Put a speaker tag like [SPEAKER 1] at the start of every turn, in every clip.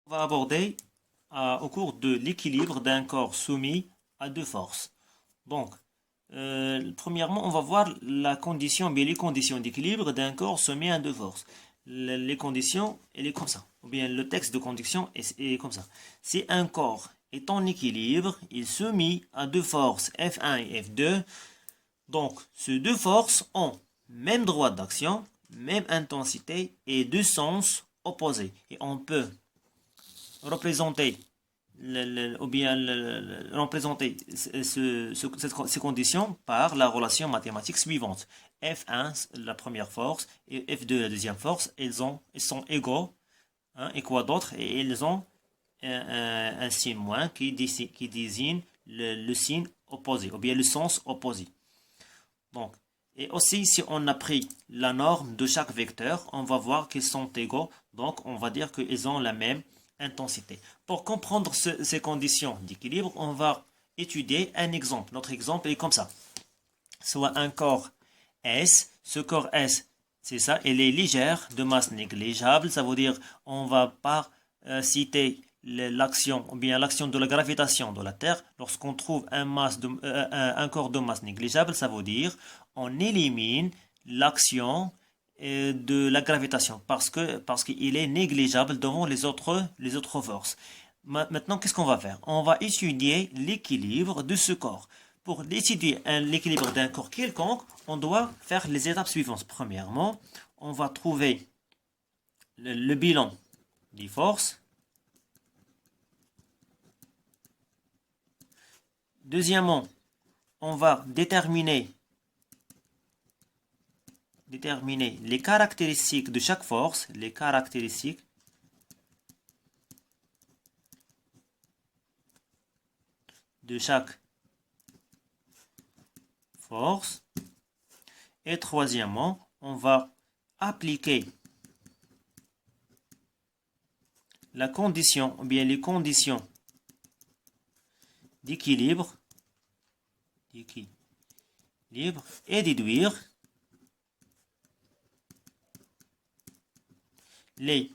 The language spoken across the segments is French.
[SPEAKER 1] On va aborder au cours de l'équilibre d'un corps soumis à deux forces. Donc, premièrement, on va voir la condition, bien les conditions d'équilibre d'un corps soumis à deux forces. Les conditions, elle est comme ça. Ou bien le texte de condition est comme ça. Si un corps est en équilibre, il est soumis à deux forces F1 et F2. Donc, ces deux forces ont même droit d'action, même intensité et deux sens opposés. Et on peut représenter représenter ces conditions par la relation mathématique suivante. F1, la première force, et F2, la deuxième force, ils sont égaux, hein, et quoi d'autre, et ils ont un signe moins qui désigne le signe opposé, ou bien le sens opposé. Donc, et aussi, si on a pris la norme de chaque vecteur, on va voir qu'ils sont égaux, donc on va dire qu'ils ont la même intensité. Pour comprendre ces conditions d'équilibre, on va étudier un exemple. Notre exemple est comme ça. Soit un corps S, ce corps S, c'est ça, il est légère, de masse négligeable, ça veut dire on va pas citer l'action ou bien l'action de la gravitation de la Terre. Lorsqu'on trouve un corps de masse négligeable, ça veut dire on élimine l'action de la gravitation parce qu'il est négligeable devant les autres forces. Maintenant, qu'est-ce qu'on va faire? On va étudier l'équilibre de ce corps. Pour étudier l'équilibre d'un corps quelconque, on doit faire les étapes suivantes. Premièrement, on va trouver le bilan des forces. Deuxièmement, on va déterminer les caractéristiques de chaque force, les caractéristiques de chaque force. Et troisièmement, on va appliquer la condition, ou bien les conditions d'équilibre et déduire les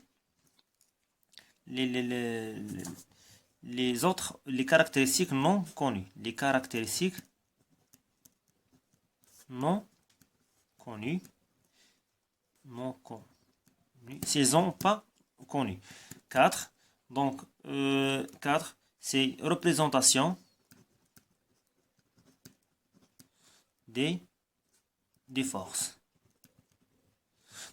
[SPEAKER 1] caractéristiques non connues. Les caractéristiques non connues. S'ils sont pas connus. 4. Donc, 4, c'est représentation des forces.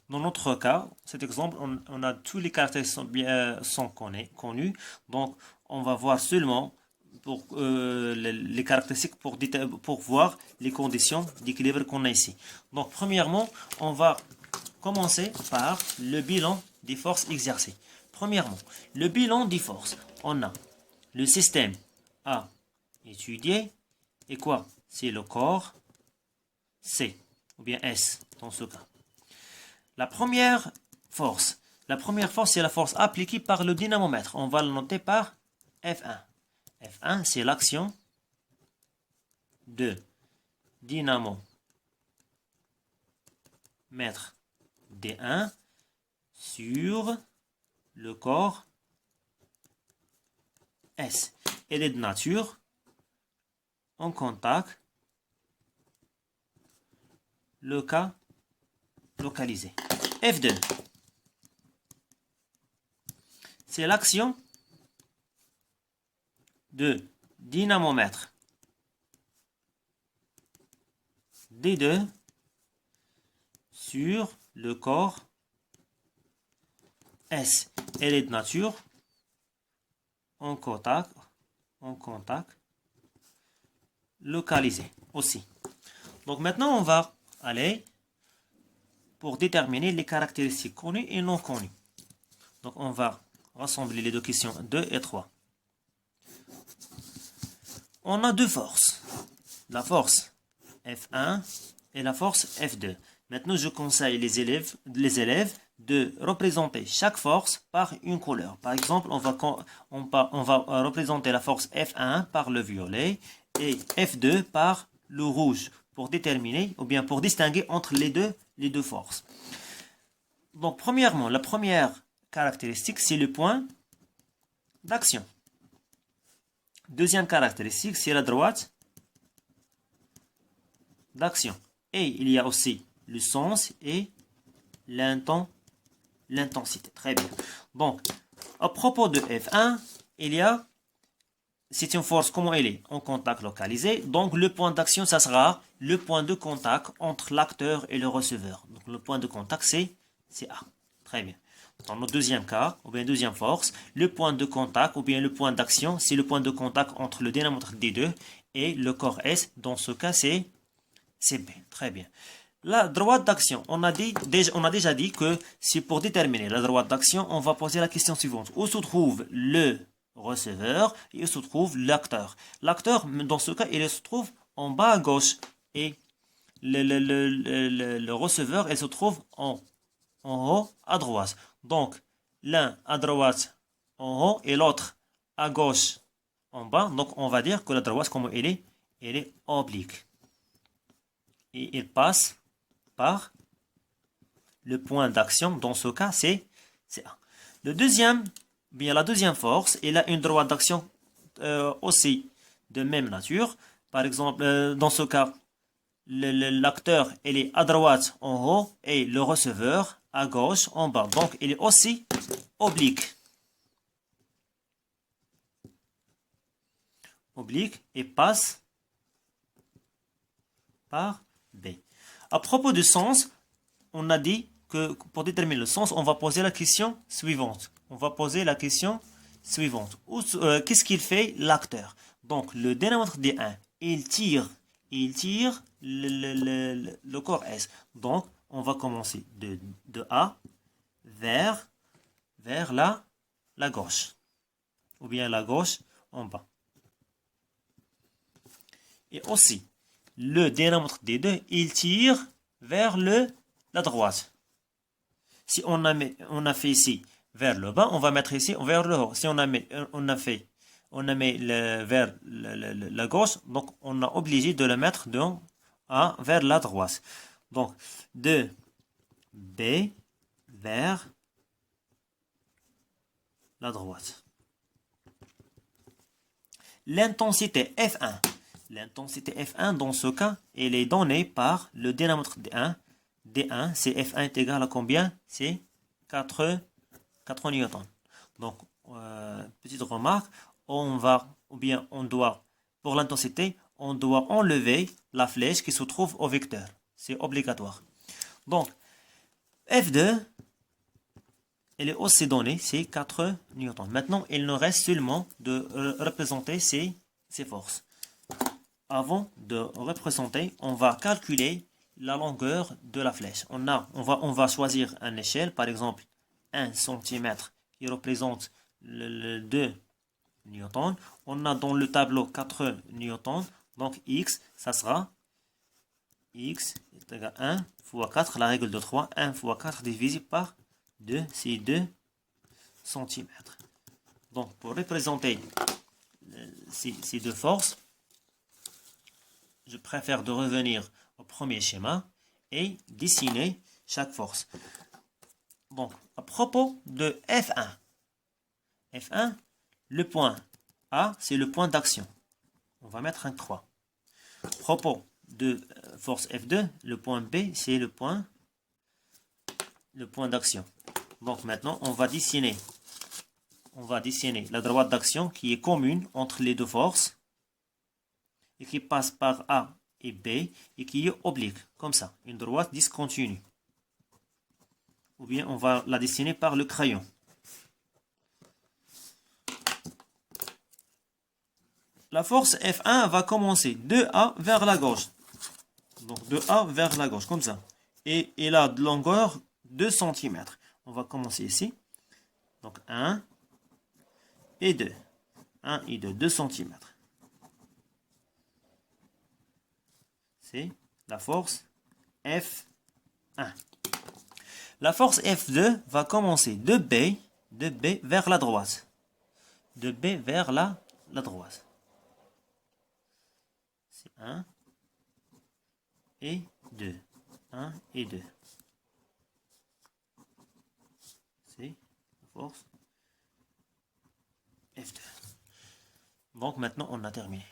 [SPEAKER 1] Dans notre cas, cet exemple, on a tous les caractéristiques sont connus. Donc, on va voir seulement pour les caractéristiques pour voir les conditions d'équilibre qu'on a ici. Donc, premièrement, on va commencer par le bilan des forces exercées. Premièrement, le bilan des forces. On a le système à étudier. Et quoi? C'est le corps C, ou bien S, dans ce cas. La première force, c'est la force appliquée par le dynamomètre. On va le noter par F1. F1, c'est l'action de dynamomètre D1 sur le corps S. Elle est de nature en contact localisé. F2, c'est l'action de dynamomètre D2 sur le corps S. Elle est de nature en contact localisé aussi. Donc maintenant, on va aller pour déterminer les caractéristiques connues et non connues. Donc on va rassembler les deux questions 2 et 3. On a deux forces. La force F1 et la force F2. Maintenant, je conseille les élèves de représenter chaque force par une couleur. Par exemple, on va représenter la force F1 par le violet et F2 par le rouge pour déterminer ou bien pour distinguer entre les deux forces. Donc, premièrement, la première caractéristique, c'est le point d'action. Deuxième caractéristique, c'est la droite d'action. Et il y a aussi le sens et l'intensité. Très bien. Donc, à propos de F1, c'est une force, comment elle est? En contact localisé. Donc, le point d'action, ça sera le point de contact entre l'acteur et le receveur. Donc, le point de contact, c'est A. Très bien. Dans le deuxième cas, ou bien deuxième force, le point de contact, ou bien le point d'action, c'est le point de contact entre le dynamomètre D2 et le corps S. Dans ce cas, c'est B. Très bien. La droite d'action, on a déjà dit que c'est pour déterminer la droite d'action, on va poser la question suivante. Où se trouve le receveur et où se trouve l'acteur? L'acteur, dans ce cas, il se trouve en bas à gauche et le receveur, il se trouve en haut à droite. Donc, l'un à droite en haut et l'autre à gauche en bas. Donc, on va dire que la droite, comment elle est? Elle est oblique. Et il passe par le point d'action. Dans ce cas, c'est A. La deuxième force, elle a une droite d'action aussi de même nature. Par exemple, dans ce cas, l'acteur il est à droite en haut et le receveur à gauche en bas. Donc, il est aussi oblique. Oblique et passe par B. À propos du sens, on a dit que pour déterminer le sens, on va poser la question suivante. Qu'est-ce qu'il fait l'acteur? Donc, le dynamomètre D1, il tire le corps S. Donc, on va commencer de A vers la gauche. Ou bien la gauche en bas. Et aussi, le dynamomètre D2, il tire vers la droite. Si on a fait ici vers le bas, on va mettre ici vers le haut. Si on a mis vers la gauche, donc on a obligé de le mettre de A vers la droite. Donc, de B vers la droite. L'intensité F1. L'intensité F1, dans ce cas, elle est donnée par le dynamomètre D1. D1, c'est F1 est égal à combien? C'est 4 newtons. Donc, petite remarque, on doit, pour l'intensité, on doit enlever la flèche qui se trouve au vecteur. C'est obligatoire. Donc, F2, elle est aussi donnée, c'est 4 newtons. Maintenant, il nous reste seulement de représenter ces forces. Avant de représenter, on va calculer la longueur de la flèche. On va choisir une échelle, par exemple 1 cm qui représente le 2 newtons. On a dans le tableau 4 newtons, donc X, ça sera X est égal à 1 fois 4, la règle de 3, 1 fois 4 divisé par 2, c'est 2 cm. Donc pour représenter ces deux forces, je préfère de revenir au premier schéma et dessiner chaque force. Donc, à propos de F1. F1, le point A, c'est le point d'action. On va mettre un croix. À propos de force F2, le point B, c'est le point d'action. Donc maintenant, on va dessiner la droite d'action qui est commune entre les deux forces et qui passe par A et B et qui est oblique, comme ça, une droite discontinue. Ou bien on va la dessiner par le crayon. La force F1 va commencer de A vers la gauche. Donc de A vers la gauche, comme ça. Et il a de longueur 2 cm. On va commencer ici. Donc 1 et 2. 1 et 2, 2 cm. C'est la force F1. La force F2 va commencer de B vers la droite. De B vers la droite. C'est 1 et 2. 1 et 2. C'est la force F2. F2. Donc maintenant on a terminé.